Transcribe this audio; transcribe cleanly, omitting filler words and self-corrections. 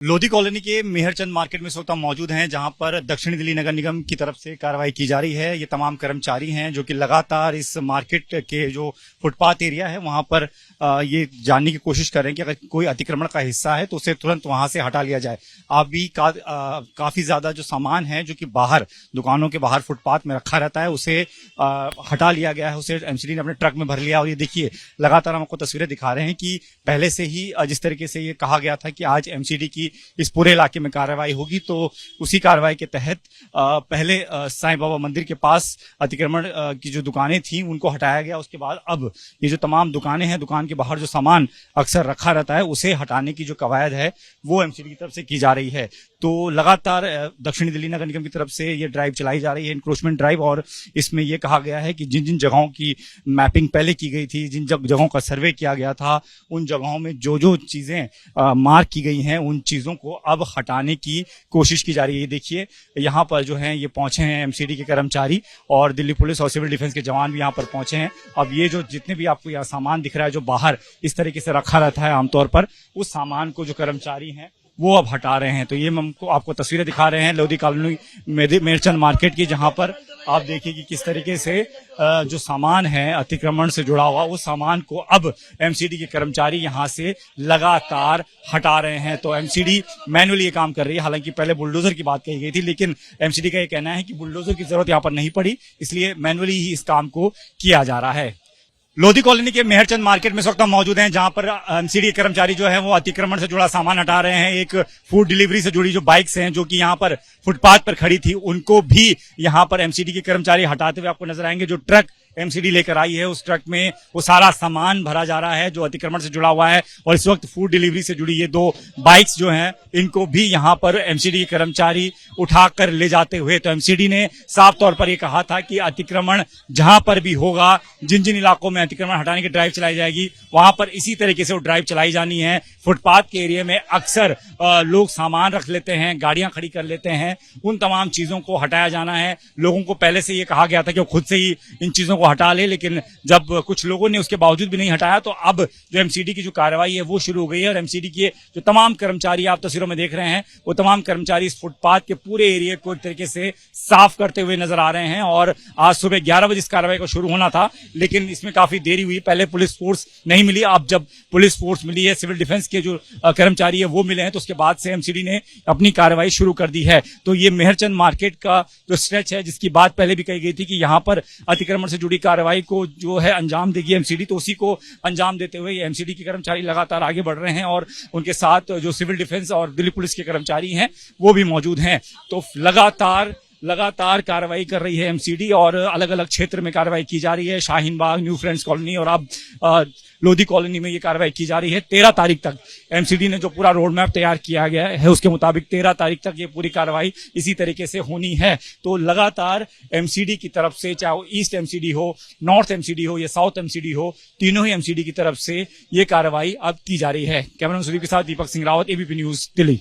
Lodhi colony के Mehr Chand market में इस वक्त हम मौजूद हैं, जहां पर दक्षिणी दिल्ली नगर निगम की तरफ से कार्रवाई की जा रही है। ये तमाम कर्मचारी हैं जो कि लगातार इस मार्केट के जो फुटपाथ एरिया है वहां पर ये जानने की कोशिश कर रहे हैं कि अगर कोई अतिक्रमण का हिस्सा है तो उसे तुरंत वहां से हटा लिया जाए। अभी काफी ज्यादा जो सामान है जो कि बाहर दुकानों के बाहर फुटपाथ में रखा रहता है उसे हटा लिया गया है। उसे एमसीडी ने अपने ट्रक में भर लिया। और ये देखिए, लगातार हम आपको तस्वीरें दिखा रहे हैं कि पहले से ही जिस तरीके से ये कहा गया था कि आज एमसीडी की इस पूरे इलाके में कार्रवाई होगी, तो उसी कार्रवाई के तहत पहले साईं बाबा मंदिर के पास अतिक्रमण की जो दुकानें थी उनको हटाया गया। उसके बाद अब ये जो तमाम दुकानें हैं, दुकान के बाहर जो सामान अक्सर रखा रहता है उसे हटाने की जो कवायद है वो एमसीडी की तरफ से की जा रही है। तो लगातार दक्षिणी दिल्ली नगर निगम की तरफ से ये ड्राइव चलाई जा रही है, इंक्रोचमेंट ड्राइव। और इसमें यह कहा गया है कि जिन जिन जगहों की मैपिंग पहले की गई थी, जिन जगहों का सर्वे किया गया था, उन जगहों में जो जो चीजें मार्क की गई हैं उन चीजों को अब हटाने की कोशिश की जा रही है। देखिए, यहाँ पर जो है ये पहुंचे हैं एमसीडी के कर्मचारी और दिल्ली पुलिस और सिविल डिफेंस के जवान भी यहाँ पर पहुंचे हैं। अब ये जो जितने भी आपको यहाँ सामान दिख रहा है जो बाहर इस तरीके से रखा रहता है आमतौर पर, उस सामान को जो कर्मचारी हैं वो अब हटा रहे हैं। तो ये हम आपको तस्वीरें दिखा रहे हैं लोधी कॉलोनी मेहरचंद मार्केट की, जहां पर आप देखिए कि किस तरीके से जो सामान है अतिक्रमण से जुड़ा हुआ उस सामान को अब एमसीडी के कर्मचारी यहां से लगातार हटा रहे हैं। तो एमसीडी मैनुअली ये काम कर रही है। हालांकि पहले बुलडोजर की बात कही गई थी, लेकिन एमसीडी का ये कहना है कि बुलडोजर की जरूरत यहाँ पर नहीं पड़ी, इसलिए मैनुअली ही इस काम को किया जा रहा है। लोधी कॉलोनी के मेहरचंद मार्केट में इस वक्त हम मौजूद हैं, जहां पर एमसीडी कर्मचारी जो है वो अतिक्रमण से जुड़ा सामान हटा रहे हैं। एक फूड डिलीवरी से जुड़ी जो बाइक्स हैं जो कि यहां पर फुटपाथ पर खड़ी थी उनको भी यहां पर एमसीडी के कर्मचारी हटाते हुए आपको नजर आएंगे। जो ट्रक एमसीडी लेकर आई है उस ट्रक में वो सारा सामान भरा जा रहा है जो अतिक्रमण से जुड़ा हुआ है। और इस वक्त फूड डिलीवरी से जुड़ी ये दो बाइक्स जो हैं इनको भी यहां पर एमसीडी के कर्मचारी उठाकर ले जाते हुए, तो एमसीडी ने साफ तौर पर यह कहा था कि अतिक्रमण जहां पर भी होगा, जिन जिन इलाकों में अतिक्रमण हटाने की ड्राइव चलाई जाएगी वहां पर इसी तरीके से वो ड्राइव चलाई जानी है। फुटपाथ के एरिया में अक्सर लोग सामान रख लेते हैं, गाड़ियां खड़ी कर लेते हैं, उन तमाम चीजों को हटाया जाना है। लोगों को पहले से ये कहा गया था कि वो खुद से ही इन चीजों को हटा ले, लेकिन जब कुछ लोगों ने उसके बावजूद भी नहीं हटाया तो अब जो एमसीडी की जो कार्रवाई है वो शुरू हो गई है। और एमसीडी के जो तमाम कर्मचारी आप तस्वीरों में देख रहे हैं वो तमाम कर्मचारी इस फुटपाथ के पूरे एरिया को एक तरीके से साफ करते हुए नजर आ रहे हैं। और आज सुबह 11 बजे इस कार्रवाई को शुरू होना था, लेकिन इसमें काफी देरी हुई। पहले पुलिस फोर्स नहीं मिली, अब जब पुलिस फोर्स मिली है, सिविल डिफेंस के जो कर्मचारी है वो मिले हैं, तो उसके बाद से एमसीडी ने अपनी कार्रवाई शुरू कर दी है। तो ये मेहरचंद मार्केट का जो स्ट्रेच है जिसकी बात पहले भी कही गई थी कि यहाँ पर अतिक्रमण से जुड़ी कार्रवाई को जो है अंजाम देगी एमसीडी, तो उसी को अंजाम देते हुए एमसीडी के कर्मचारी लगातार आगे बढ़ रहे हैं और उनके साथ जो सिविल डिफेंस और दिल्ली पुलिस के कर्मचारी हैं वो भी मौजूद हैं। तो लगातार कार्रवाई कर रही है एमसीडी और अलग अलग क्षेत्र में कार्रवाई की जा रही है। Shaheen Bagh, new friends colony और अब लोधी कॉलोनी में ये कार्रवाई की जा रही है। 13 तारीख तक एमसीडी ने जो पूरा रोड मैप तैयार किया गया है उसके मुताबिक 13 तारीख तक ये पूरी कार्रवाई इसी तरीके से होनी है। तो लगातार एमसीडी की तरफ से, चाहे वो ईस्ट एमसीडी हो, नॉर्थ एमसीडी हो या साउथ एमसीडी हो, तीनों ही एमसीडी की तरफ से ये कार्रवाई अब की जा रही है। कैमरामैन सुदीप के साथ दीपक सिंह रावत, एबीपी न्यूज, दिल्ली।